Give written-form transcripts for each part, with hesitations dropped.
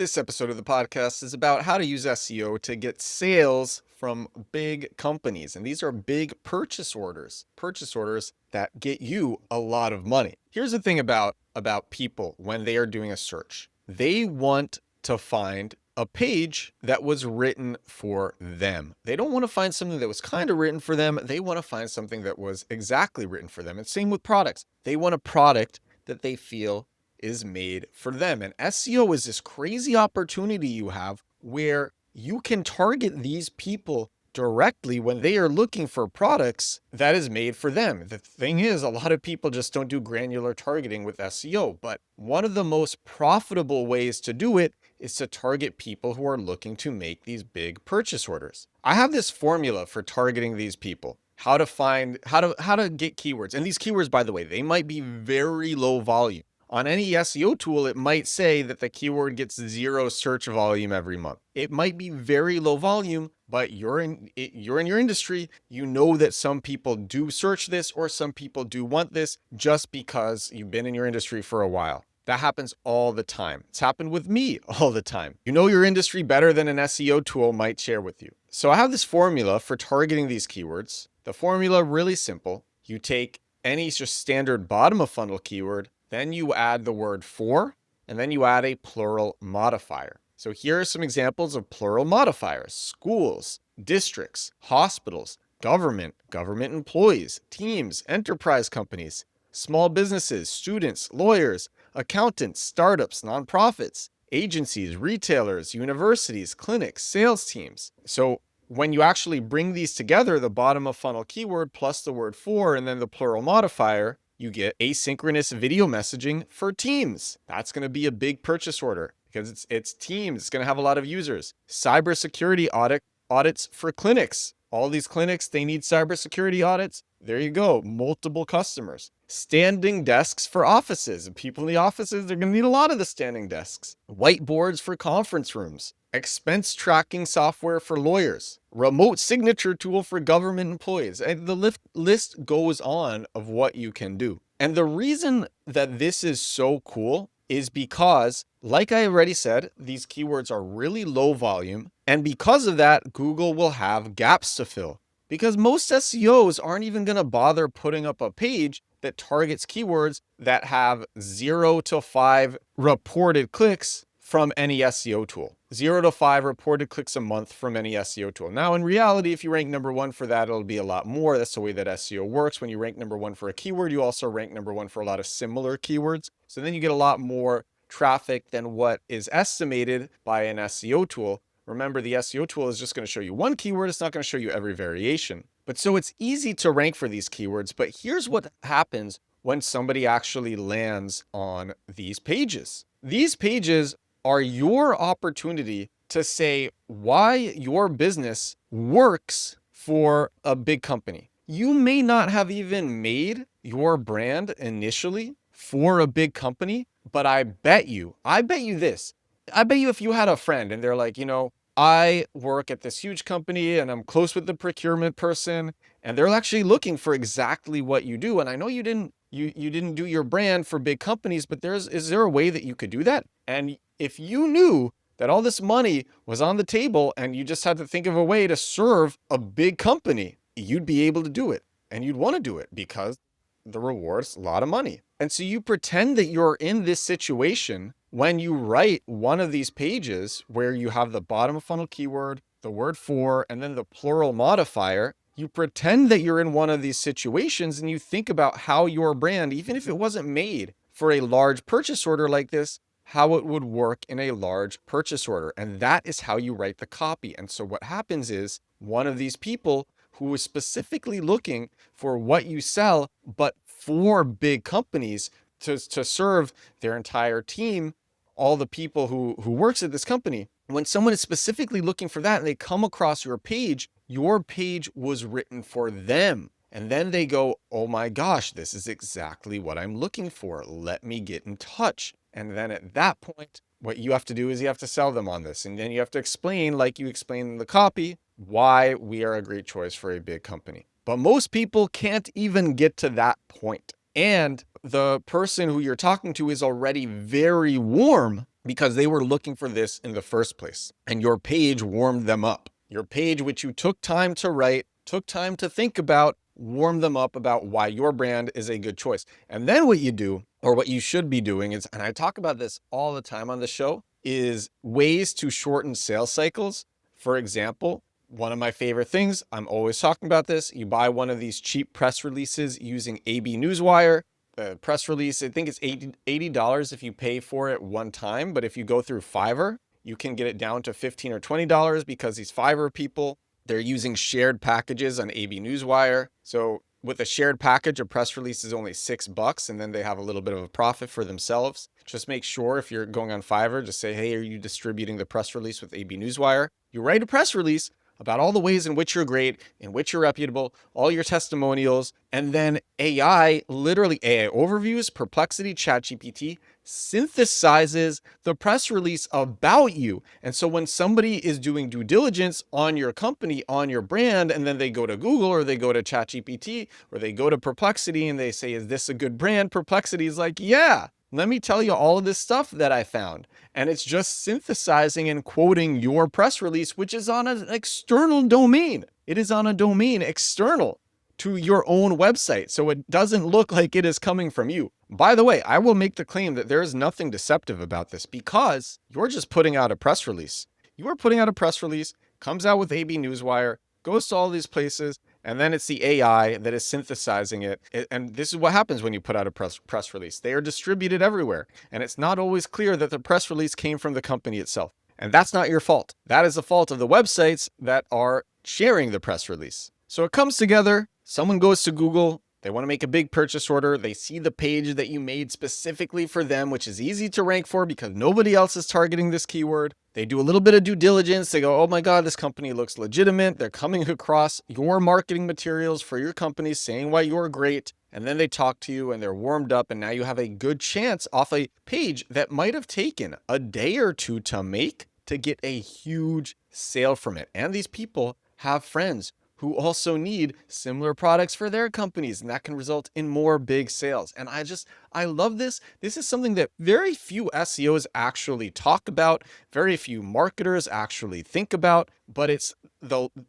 This episode of the podcast is about how to use SEO to get sales from big companies. And these are big purchase orders that get you a lot of money. Here's the thing about people when they are doing a search. They want to find a page that was written for them. They don't want to find something that was kind of written for them. They want to find something that was exactly written for them. And same with products. They want a product that they feel is made for them. And SEO is this crazy opportunity you have where you can target these people directly when they are looking for products that is made for them. The thing is, a lot of people just don't do granular targeting with SEO, but one of the most profitable ways to do it is to target people who are looking to make these big purchase orders. I have this formula for targeting these people. How to get keywords. And these keywords, by the way, they might be very low volume. On any SEO tool, it might say that the keyword gets 0 search volume every month. It might be very low volume, but you're in your industry. You know that some people do search this or some people do want this just because you've been in your industry for a while. That happens all the time. It's happened with me all the time. You know your industry better than an SEO tool might share with you. So I have this formula for targeting these keywords. The formula really simple. You take any just standard bottom of funnel keyword, then you add the word for, and then you add a plural modifier. So here are some examples of plural modifiers: schools, districts, hospitals, government employees, teams, enterprise companies, small businesses, students, lawyers, accountants, startups, nonprofits, agencies, retailers, universities, clinics, sales teams. So when you actually bring these together, the bottom of funnel keyword plus the word for and then the plural modifier, you get asynchronous video messaging for teams. That's going to be a big purchase order because it's teams. It's going to have a lot of users. Cybersecurity audits for clinics. All these clinics, they need cybersecurity audits. There you go. Multiple customers. Standing desks for offices. People in the offices, they're going to need a lot of the standing desks. Whiteboards for conference rooms. Expense tracking software for lawyers, remote signature tool for government employees. And the list goes on of what you can do. And the reason that this is so cool is because, like I already said, these keywords are really low volume. And because of that, Google will have gaps to fill. Because most SEOs aren't even going to bother putting up a page that targets keywords that have 0 to 5 reported clicks from any SEO tool. 0 to 5 reported clicks a month from any SEO tool. Now, in reality, if you rank number 1 for that, it'll be a lot more. That's the way that SEO works. When you rank number 1 for a keyword, you also rank number 1 for a lot of similar keywords. So then you get a lot more traffic than what is estimated by an SEO tool. Remember, the SEO tool is just going to show you one keyword. It's not going to show you every variation. But so it's easy to rank for these keywords. But here's what happens when somebody actually lands on these pages. These pages are your opportunity to say why your business works for a big company. You may not have even made your brand initially for a big company, but I bet you this. I bet you if you had a friend and they're like, I work at this huge company and I'm close with the procurement person and they're actually looking for exactly what you do. And I know you didn't do your brand for big companies, but is there a way that you could do that? And if you knew that all this money was on the table and you just had to think of a way to serve a big company, you'd be able to do it. And you'd want to do it because the reward's a lot of money. And so you pretend that you're in this situation when you write one of these pages where you have the bottom of funnel keyword, the word for, and then the plural modifier. You pretend that you're in one of these situations and you think about how your brand, even if it wasn't made for a large purchase order like this, how it would work in a large purchase order. And that is how you write the copy. And so what happens is one of these people who is specifically looking for what you sell, but for big companies to serve their entire team, all the people who works at this company. When someone is specifically looking for that and they come across your page was written for them. And then they go, oh my gosh, this is exactly what I'm looking for. Let me get in touch. And then at that point, what you have to do is you have to sell them on this. And then you have to explain, like you explain in the copy, why we are a great choice for a big company. But most people can't even get to that point. And the person who you're talking to is already very warm because they were looking for this in the first place. And your page warmed them up. Your page, which you took time to write, took time to think about, warmed them up about why your brand is a good choice. And then what you do, or what you should be doing is, and I talk about this all the time on the show, is ways to shorten sales cycles. For example, one of my favorite things, I'm always talking about this, you buy one of these cheap press releases using AB Newswire. The press release, I think it's $80 if you pay for it one time, but if you go through Fiverr, you can get it down to $15 or $20 because these Fiverr people, they're using shared packages on AB Newswire. So with a shared package, a press release is only $6, and then they have a little bit of a profit for themselves. Just make sure if you're going on Fiverr, just say, hey, are you distributing the press release with AB Newswire? You write a press release about all the ways in which you're great, in which you're reputable, all your testimonials, and then AI, literally AI overviews, Perplexity, ChatGPT, synthesizes the press release about you. And so when somebody is doing due diligence on your company, on your brand, and then they go to Google or they go to ChatGPT or they go to Perplexity and they say, is this a good brand? Perplexity is like, yeah, let me tell you all of this stuff that I found. And it's just synthesizing and quoting your press release, which is on an external domain. It is on a domain external to your own website. So it doesn't look like it is coming from you. By the way, I will make the claim that there is nothing deceptive about this because you're just putting out a press release. You are putting out a press release, comes out with AB Newswire, goes to all these places, and then it's the AI that is synthesizing it. And this is what happens when you put out a press release. They are distributed everywhere, and it's not always clear that the press release came from the company itself. And that's not your fault. That is the fault of the websites that are sharing the press release. So it comes together, someone goes to Google, they want to make a big purchase order. They see the page that you made specifically for them, which is easy to rank for because nobody else is targeting this keyword. They do a little bit of due diligence. They go, oh my God, this company looks legitimate. They're coming across your marketing materials for your company saying why you're great. And then they talk to you and they're warmed up. And now you have a good chance off a page that might have taken a day or two to make to get a huge sale from it. And these people have friends who also need similar products for their companies, and that can result in more big sales. And I love this. This is something that very few SEOs actually talk about, very few marketers actually think about, but it's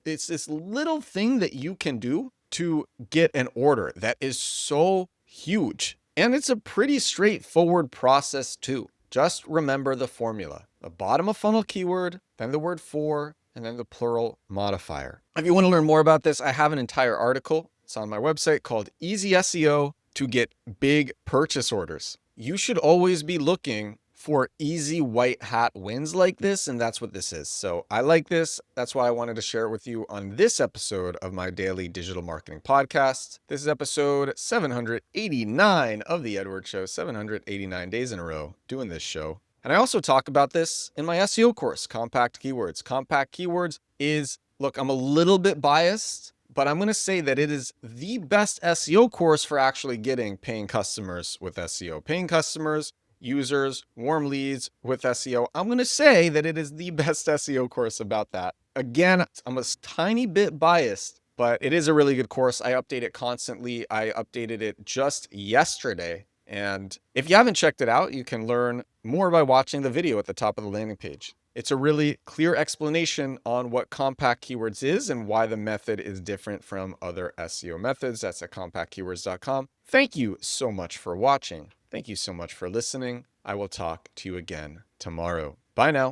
this little thing that you can do to get an order that is so huge. And it's a pretty straightforward process too. Just remember the formula. The bottom of funnel keyword, then the word for, and then the plural modifier. If you want to learn more about this, I have an entire article. It's on my website called Easy SEO to Get Big Purchase Orders. You should always be looking for easy white hat wins like this, and that's what this is. So I like this. That's why I wanted to share it with you on this episode of my daily digital marketing podcast. This is episode 789 of The Edward Show, 789 days in a row doing this show. And I also talk about this in my SEO course, Compact Keywords. Compact Keywords is, look, I'm a little bit biased, but I'm going to say that it is the best SEO course for actually getting paying customers with SEO. Paying customers, users, warm leads with SEO. I'm going to say that it is the best SEO course about that. Again, I'm a tiny bit biased, but it is a really good course. I update it constantly. I updated it just yesterday. And if you haven't checked it out, you can learn more by watching the video at the top of the landing page. It's a really clear explanation on what compact keywords is and why the method is different from other SEO methods. That's at compactkeywords.com. Thank you so much for watching. Thank you so much for listening. I will talk to you again tomorrow. Bye now.